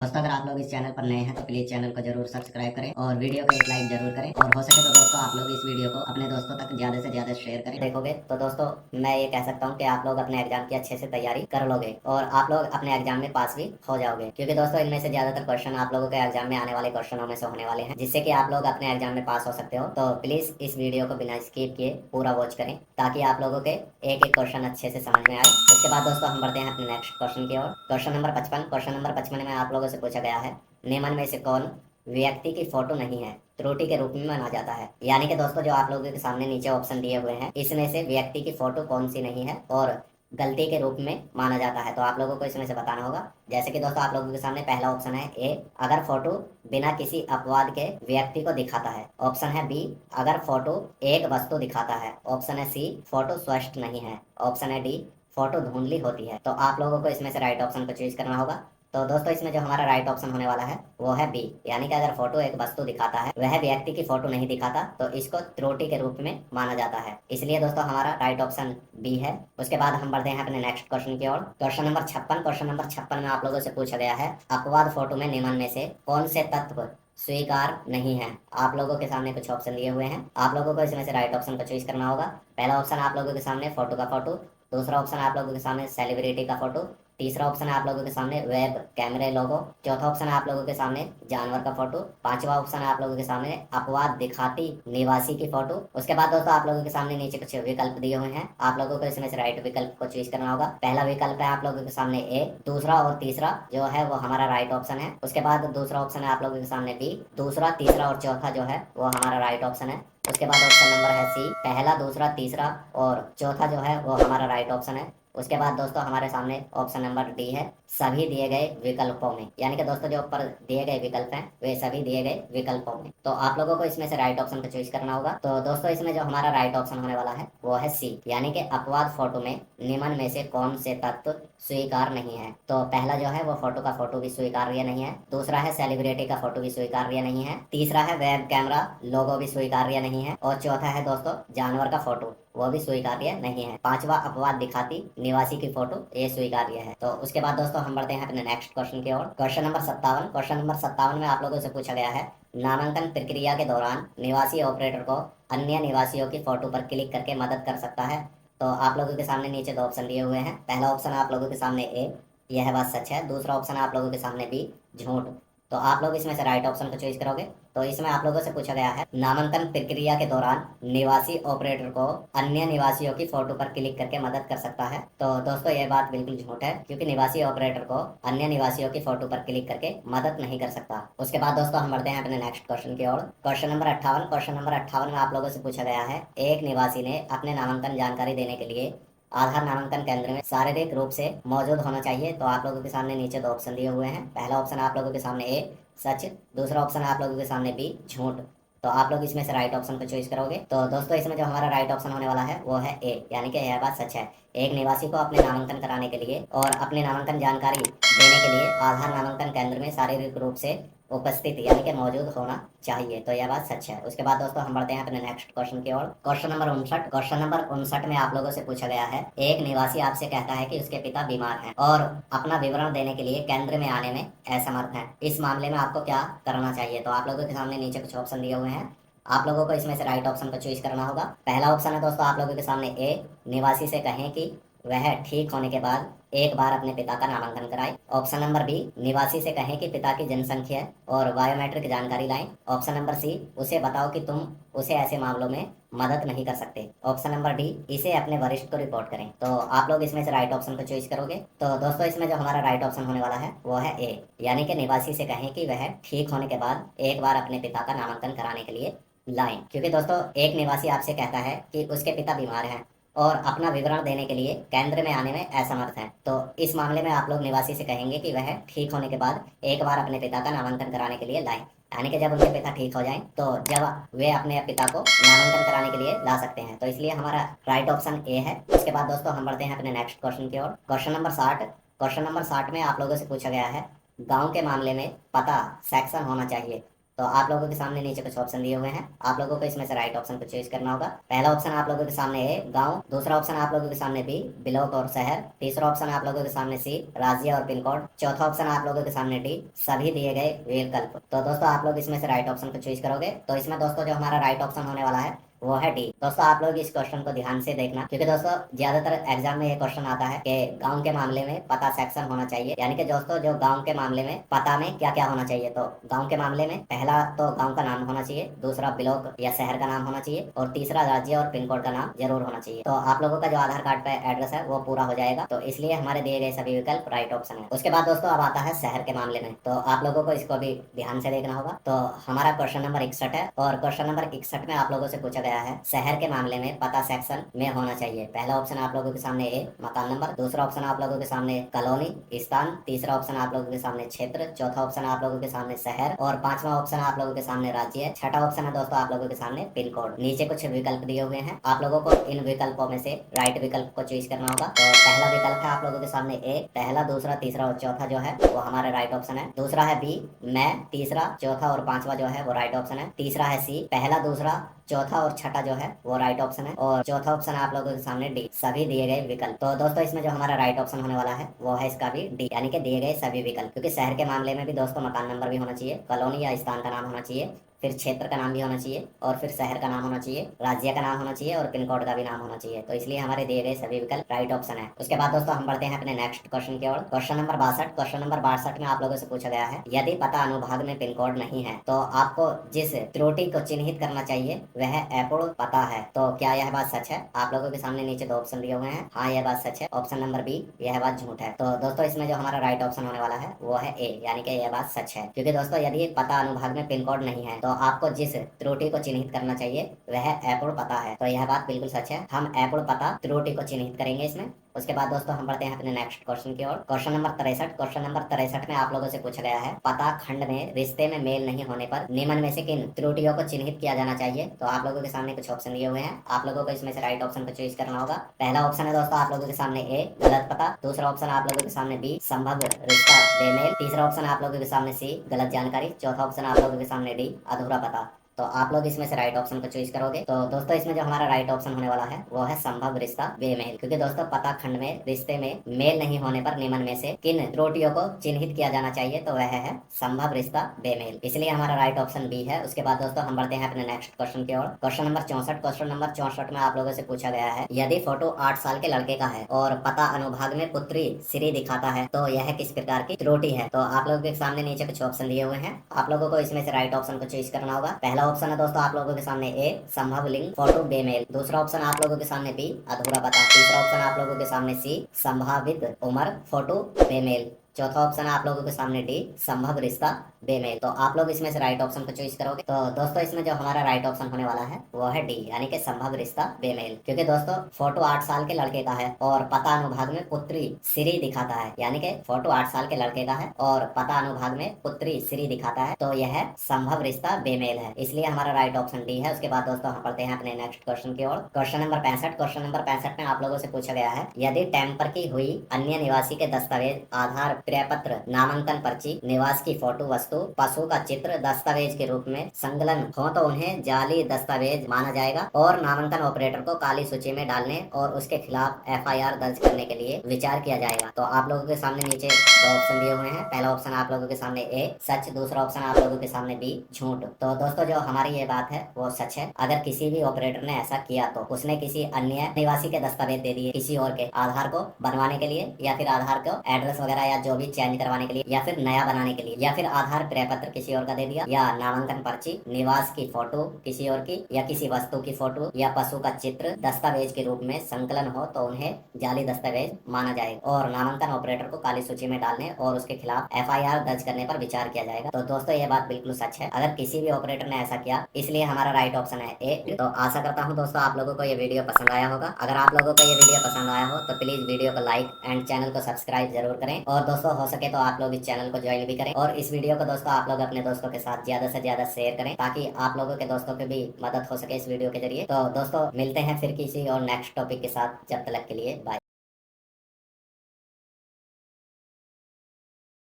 दोस्तों अगर आप लोग इस चैनल पर नए हैं तो प्लीज चैनल को जरूर सब्सक्राइब करें और वीडियो को एक लाइक जरूर करें और हो सके तो दोस्तों आप लोग इस वीडियो को अपने दोस्तों तक ज्यादा से ज्यादा शेयर करें। देखोगे तो दोस्तों मैं ये कह सकता हूँ कि आप लोग अपने एग्जाम की अच्छे से तैयारी कर लोगे और आप लोग अपने एग्जाम में पास भी हो जाओगे, क्योंकि दोस्तों इनमें से ज्यादातर क्वेश्चन आप लोगों के एग्जाम में आने वाले क्वेश्चनों में से होने वाले हैं, जिससे कि आप लोग अपने एग्जाम में पास हो सकते हो। तो प्लीज इस वीडियो को बिना स्किप किए पूरा वॉच करें ताकि आप लोगों के एक एक क्वेश्चन अच्छे से समझ में आए। उसके बाद दोस्तों हम बढ़ते हैं अपने नेक्स्ट क्वेश्चन की ओर। Question number 55। क्वेश्चन नंबर 55 में आप लोगों से पूछा गया है, निम्न में से कौन व्यक्ति की फोटो नहीं है त्रुटि के रूप में माना जाता है। यानी कि दोस्तों जो आप लोगों के सामने नीचे ऑप्शन दिए हुए हैं, इसमें से व्यक्ति की फोटो कौन सी नहीं है और गलती के रूप में माना जाता है, तो आप लोगों को इसमें से बताना होगा। जैसे कि दोस्तों आप लोगों के सामने पहला ऑप्शन है ए, अगर फोटो बिना किसी अपवाद के व्यक्ति को दिखाता है। ऑप्शन है बी, अगर फोटो एक वस्तु दिखाता है। ऑप्शन है सी, फोटो स्पष्ट नहीं है। ऑप्शन है डी, फोटो धुंधली होती है। तो आप लोगों को इसमें से राइट ऑप्शन को चूज करना होगा। तो दोस्तों इसमें जो हमारा राइट ऑप्शन होने वाला है वो है बी, यानी कि अगर फोटो एक वस्तु दिखाता है, वह व्यक्ति की फोटो नहीं दिखाता, तो इसको त्रुटि के रूप में माना जाता है। इसलिए दोस्तों हमारा राइट ऑप्शन बी है। उसके बाद हम बढ़ते हैं अपने नेक्स्ट क्वेश्चन की ओर। Question number 56। क्वेश्चन नंबर 56 में आप लोगों से पूछा गया है, अपवाद फोटो में निम्न में से कौन से तत्व स्वीकार नहीं है। आप लोगों के सामने कुछ ऑप्शन दिए हुए हैं, आप लोगों को इसमें से राइट ऑप्शन को चूज करना होगा। पहला ऑप्शन आप लोगों के सामने फोटो का फोटो, दूसरा ऑप्शन आप लोगों के सामने सेलिब्रिटी का फोटो, तीसरा ऑप्शन है आप लोगों के सामने वेब कैमरे लोगो, चौथा ऑप्शन है आप लोगों के सामने जानवर का फोटो, पांचवा ऑप्शन है आप लोगों के सामने अपवाद दिखाती निवासी की फोटो। उसके बाद दोस्तों आप लोगों के सामने नीचे कुछ विकल्प दिए हुए हैं, आप लोगों को इसमें से राइट विकल्प को चूज करना होगा। पहला विकल्प है आप लोगों के सामने ए, दूसरा और तीसरा जो है वो हमारा राइट ऑप्शन है। उसके बाद दूसरा ऑप्शन है आप लोगों के सामने बी, दूसरा तीसरा और चौथा जो है वो हमारा राइट ऑप्शन है। उसके बाद ऑप्शन नंबर है सी, पहला दूसरा तीसरा और चौथा जो है वो हमारा राइट ऑप्शन है। उसके बाद दोस्तों हमारे सामने ऑप्शन नंबर डी है, सभी दिए गए विकल्पों में। यानी कि दोस्तों जो ऊपर दिए गए विकल्प हैं वे सभी दिए गए विकल्पों में। तो आप लोगों को इसमें से राइट ऑप्शन को चूज करना होगा। तो दोस्तों इसमें जो हमारा राइट ऑप्शन होने वाला है वो है सी, यानी कि अपवाद फोटो में निम्न में से कौन से तत्व स्वीकार नहीं है। तो पहला जो है वो फोटो का फोटो भी स्वीकार्य नहीं है, दूसरा है सेलिब्रिटी का फोटो भी स्वीकार्य नहीं है, तीसरा है वेब कैमरा लोगो भी स्वीकार्य नहीं है और चौथा है दोस्तों जानवर का फोटो, वो भी स्वीकार्य नहीं है। पांचवा अपवाद दिखाती निवासी की फोटो ये स्वीकार्य है। तो उसके बाद दोस्तों हम बढ़ते हैं अपने नेक्स्ट क्वेश्चन की ओर। Question number 57। क्वेश्चन नंबर 57 में आप लोगों से पूछा गया है, नामांकन प्रक्रिया के दौरान निवासी ऑपरेटर को अन्य निवासियों की फोटो पर क्लिक करके मदद कर सकता है। तो आप लोगों के सामने नीचे दो ऑप्शन दिए हुए हैं। पहला ऑप्शन आप लोगों के सामने ए, यह बात सच है। दूसरा ऑप्शन आप लोगों के सामने बी, झूठ। तो आप लोग इसमें से राइट ऑप्शन को चॉइस करोगे। तो इसमें आप लोगों से पूछा गया है, नामांकन प्रक्रिया के दौरान निवासी ऑपरेटर को अन्य निवासियों की फोटो पर क्लिक करके मदद कर सकता है। तो दोस्तों ये बात बिल्कुल झूठ है, क्योंकि निवासी ऑपरेटर को अन्य निवासियों की फोटो पर क्लिक करके मदद नहीं कर सकता। उसके बाद दोस्तों हम बढ़ते हैं अपने नेक्स्ट क्वेश्चन की ओर। Question number 58। क्वेश्चन नंबर 58 में आप लोगों से पूछा गया है, एक निवासी ने अपने नामांकन जानकारी देने के लिए आधार नामांकन केंद्र में शारीरिक रूप से मौजूद होना चाहिए। तो आप लोगों के सामने नीचे दो ऑप्शन दिए हुए हैं। पहला ऑप्शन आप लोगों के सामने ए, सच। दूसरा ऑप्शन आप लोगों के सामने बी, झूठ। तो आप लोग इसमें से राइट ऑप्शन को चॉइस करोगे। तो दोस्तों इसमें जो हमारा राइट ऑप्शन होने वाला है वो है ए, यानी कि यह बात सच है। एक निवासी को अपने नामांकन कराने के लिए और अपने नामांकन जानकारी देने के लिए आधार नामांकन केंद्र में शारीरिक रूप से उपस्थित यानी कि मौजूद होना चाहिए। तो यह बात सच है। उसके बाद दोस्तों हम बढ़ते हैं अपने नेक्स्ट क्वेश्चन की ओर। Question number 59। क्वेश्चन नंबर 59 में आप लोगों से पूछा गया है, एक निवासी आपसे कहता है कि उसके पिता बीमार हैं और अपना विवरण देने के लिए केंद्र में आने में असमर्थ है। इस मामले में आपको क्या करना चाहिए। तो आप लोगों के सामने नीचे कुछ ऑप्शन दिए हुए हैं, आप लोगों को इसमें से राइट ऑप्शन को चूज करना होगा। पहला ऑप्शन है दोस्तों आप लोगों के सामने ए, निवासी से कहें कि वह ठीक होने के बाद एक बार अपने पिता का नामांकन कराए। ऑप्शन नंबर बी, निवासी से कहें कि पिता की जनसंख्या और बायोमेट्रिक जानकारी लाएं। ऑप्शन नंबर सी, उसे बताओ कि तुम उसे ऐसे मामलों में मदद नहीं कर सकते। ऑप्शन नंबर डी, इसे अपने वरिष्ठ को रिपोर्ट करें। तो आप लोग इसमें से राइट ऑप्शन को चॉइस करोगे। तो दोस्तों इसमें जो हमारा राइट ऑप्शन होने वाला है वो है ए, यानी कि निवासी से कहें कि वह ठीक होने के बाद एक बार अपने पिता का नामांकन कराने के लिए लाएं। क्योंकि दोस्तों एक निवासी आपसे कहता है कि उसके पिता बीमार हैं और अपना विवरण देने के लिए केंद्र में आने में असमर्थ हैं। तो इस मामले में आप लोग निवासी से कहेंगे कि वह ठीक होने के बाद एक बार अपने पिता का नामांकन कराने के लिए लाएं। यानी कि जब उनके पिता ठीक हो जाएं तो जब वे अपने पिता को नामांकन कराने के लिए ला सकते हैं। तो इसलिए हमारा राइट ऑप्शन ए है। उसके बाद दोस्तों हम बढ़ते हैं अपने नेक्स्ट क्वेश्चन की ओर। Question number 60। क्वेश्चन नंबर 60 में आप लोगों से पूछा गया है, गाँव के मामले में पता सेक्शन होना चाहिए। तो आप लोगों के सामने नीचे कुछ ऑप्शन दिए हुए हैं, आप लोगों को इसमें से राइट ऑप्शन को चूज करना होगा। पहला ऑप्शन आप लोगों के सामने है गांव, दूसरा ऑप्शन आप लोगों के सामने बी ब्लॉक और शहर, तीसरा ऑप्शन आप लोगों के सामने सी राज्य और पिन कोड, चौथा ऑप्शन आप लोगों के सामने डी सभी दिए गए विकल्प। तो दोस्तों आप लोग इसमें से राइट ऑप्शन को चूज करोगे। तो इसमें दोस्तों जो हमारा राइट ऑप्शन होने वाला है वो है डी। दोस्तों आप लोग इस क्वेश्चन को ध्यान से देखना, क्योंकि दोस्तों ज्यादातर एग्जाम में ये क्वेश्चन आता है कि गांव के मामले में पता सेक्शन होना चाहिए, यानी कि दोस्तों जो गांव के मामले में पता में क्या क्या होना चाहिए। तो गांव के मामले में पहला तो गांव का नाम होना चाहिए, दूसरा ब्लॉक या शहर का नाम होना चाहिए और तीसरा राज्य और पिन कोड का नाम जरूर होना चाहिए। तो आप लोगों का जो आधार कार्ड पे एड्रेस है वो पूरा हो जाएगा, तो इसलिए हमारे दिए गए सभी विकल्प राइट ऑप्शन है। उसके बाद दोस्तों अब आता है शहर के मामले में, तो आप लोगों को इसको भी ध्यान से देखना होगा। तो हमारा क्वेश्चन नंबर 61 है और क्वेश्चन नंबर 61 में आप लोगों से पूछा गया है शहर के मामले में पता सेक्शन में होना चाहिए। पहला ऑप्शन आप लोगों के सामने ए मकान नंबर, दूसरा ऑप्शन आप लोगों के सामने कॉलोनी स्थान, तीसरा ऑप्शन आप लोगों के सामने क्षेत्र, चौथा ऑप्शन आप लोगों के सामने शहर और पांचवा ऑप्शन आप लोगों के सामने राज्य है, छठा ऑप्शन है दोस्तों आप लोगों के सामने पिन कोड। नीचे कुछ विकल्प दिए हुए हैं, आप लोगों को इन विकल्पों में से राइट विकल्प को चूज करना होगा। तो पहला विकल्प है आप लोगों के सामने ए, पहला दूसरा तीसरा और चौथा जो है वो हमारा राइट ऑप्शन है। दूसरा है बी मैं, तीसरा चौथा और पांचवा जो है वो राइट ऑप्शन है। तीसरा है सी, पहला दूसरा चौथा और छठा जो है वो राइट ऑप्शन है और चौथा ऑप्शन है आप लोगों के सामने डी सभी दिए गए विकल्प। तो दोस्तों इसमें जो हमारा राइट ऑप्शन होने वाला है वो है इसका भी डी, यानी कि दिए गए सभी विकल्प। क्योंकि शहर के मामले में भी दोस्तों मकान नंबर भी होना चाहिए, कॉलोनी या स्थान का नाम होना चाहिए, फिर क्षेत्र का नाम भी होना चाहिए और फिर शहर का नाम होना चाहिए, राज्य का नाम होना चाहिए और पिन कोड का भी नाम होना चाहिए। तो इसलिए हमारे दिए गए सभी विकल्प राइट ऑप्शन है। उसके बाद दोस्तों हम बढ़ते हैं अपने नेक्स्ट क्वेश्चन की ओर। Question number 62। क्वेश्चन नंबर 62 में आप लोगों से पूछा गया है यदि पता अनुभाग में पिन कोड नहीं है तो आपको जिस त्रुटि को चिन्हित करना चाहिए वह अपूर्ण पता है। तो क्या यह बात सच है? आप लोगों के सामने नीचे दो ऑप्शन दिए हुए हैं, हाँ यह बात सच है, ऑप्शन नंबर बी यह बात झूठ है। तो दोस्तों इसमें जो हमारा राइट ऑप्शन होने वाला है वो है ए, यानी कि यह बात सच है। क्योंकि दोस्तों यदि पता अनुभाग में पिन कोड नहीं है तो आपको जिस त्रुटि को चिन्हित करना चाहिए वह अपूर्ण पता है। तो यह बात बिल्कुल सच है, हम अपूर्ण पता त्रुटि को चिन्हित करेंगे इसमें। उसके बाद दोस्तों हम बढ़ते हैं अपने नेक्स्ट क्वेश्चन की ओर। Question number 63। क्वेश्चन नंबर 63 में आप लोगों से पूछा गया है पता खंड में रिश्ते में मेल नहीं होने पर निम्न में से किन त्रुटियों को चिन्हित किया जाना चाहिए। तो आप लोगों के सामने कुछ ऑप्शन दिए हुए हैं, आप लोगों को इसमें से राइट ऑप्शन को चूज करना होगा। पहला ऑप्शन है दोस्तों आप लोगों के सामने ए गलत पता, दूसरा ऑप्शन आप लोगों के सामने बी संभव रिश्ता बेमेल, तीसरा ऑप्शन आप लोगों के सामने सी गलत जानकारी, चौथा ऑप्शन आप लोगों के सामने डी अधूरा पता। तो आप लोग इसमें से राइट ऑप्शन को चूज करोगे। तो दोस्तों इसमें जो हमारा राइट ऑप्शन होने वाला है वो है संभव रिश्ता बेमेल। क्योंकि दोस्तों पता खंड में रिश्ते में मेल नहीं होने पर निम्न में से किन त्रुटियों को चिन्हित किया जाना चाहिए, तो वह है संभव रिश्ता बेमेल, इसलिए हमारा राइट ऑप्शन बी है। उसके बाद दोस्तों हम बढ़ते हैं अपने नेक्स्ट क्वेश्चन की ओर। Question number 64। क्वेश्चन नंबर 64 में आप लोगों से पूछा गया है यदि फोटो 8 साल के लड़के का है और पता अनुभाग में पुत्री श्री दिखाता है तो यह किस प्रकार की त्रुटि है। तो आप लोगों के सामने नीचे कुछ ऑप्शन दिए हुए हैं, आप लोगों को इसमें से राइट ऑप्शन को चूज करना होगा। पहला ऑप्शन है दोस्तों आप लोगों के सामने ए संभव लिंग फोटो बेमेल, दूसरा ऑप्शन आप लोगों के सामने बी अधूरा पता, तीसरा ऑप्शन आप लोगों के सामने सी संभावित उम्र फोटो बेमेल, चौथा ऑप्शन है आप लोगों के सामने डी संभव रिश्ता बेमेल। तो आप लोग इसमें से राइट ऑप्शन को चूज करोगे। तो दोस्तों इसमें जो हमारा राइट ऑप्शन होने वाला है वो है डी, यानी कि संभव रिश्ता बेमेल। क्योंकि दोस्तों फोटो 8 साल के लड़के का है और पता अनुभाग में पुत्री श्री दिखाता है, यानी कि फोटो 8 साल के लड़के का है और पता अनुभाग में पुत्री श्री दिखाता है, तो यह संभव रिश्ता बेमेल है, इसलिए हमारा राइट ऑप्शन डी है। उसके बाद दोस्तों हम पढ़ते हैं अपने नेक्स्ट क्वेश्चन की ओर। Question number 65। क्वेश्चन नंबर 65 में आप लोगों से पूछा गया है यदि टेम्पर की हुई अन्य निवासी के दस्तावेज आधार प्रपत्र नामांकन पर्ची निवास की फोटो वस्तु पशु का चित्र दस्तावेज के रूप में संकलन हो तो उन्हें जाली दस्तावेज माना जाएगा और नामांकन ऑपरेटर को काली सूची में डालने और उसके खिलाफ एफआईआर दर्ज करने के लिए विचार किया जाएगा। तो आप लोगों के सामने नीचे दो ऑप्शन दिए हुए हैं, पहला ऑप्शन आप लोगों के सामने ए सच, दूसरा ऑप्शन आप लोगों के सामने बी झूठ। तो दोस्तों जो हमारी ये बात है वो सच है, अगर किसी भी ऑपरेटर ने ऐसा किया तो उसने किसी अन्य निवासी के दस्तावेज दे दिए किसी और के आधार को बनवाने के लिए या फिर आधार को एड्रेस वगैरह या जो भी चेंज करवाने के लिए या फिर नया बनाने के लिए, या फिर आधार प्रपत्र किसी और का दे दिया, या नामांकन पर्ची निवास की फोटो किसी और की, या किसी वस्तु की फोटो या पशु का चित्र दस्तावेज के रूप में संकलन हो तो उन्हें जाली दस्तावेज माना जाएगा और नामांकन ऑपरेटर को काली सूची में डालने और उसके खिलाफ एफआईआर दर्ज करने पर विचार किया जाएगा। तो दोस्तों ये बात बिल्कुल सच है, अगर किसी भी ऑपरेटर ने ऐसा किया, इसलिए हमारा राइट ऑप्शन है ए। तो आशा करता हूँ दोस्तों आप लोगों को ये वीडियो पसंद आया होगा। अगर आप लोगों को ये वीडियो पसंद आया हो तो प्लीज वीडियो को लाइक एंड चैनल को सब्सक्राइब जरूर करें और दोस्तों हो सके तो आप लोग इस चैनल को ज्वाइन भी करें और इस वीडियो को दोस्तों आप लोग अपने दोस्तों के साथ ज्यादा से ज्यादा शेयर करें ताकि आप लोगों के दोस्तों की भी मदद हो सके इस वीडियो के जरिए। तो दोस्तों मिलते हैं फिर किसी और नेक्स्ट टॉपिक के साथ, जब तक के लिए बाय।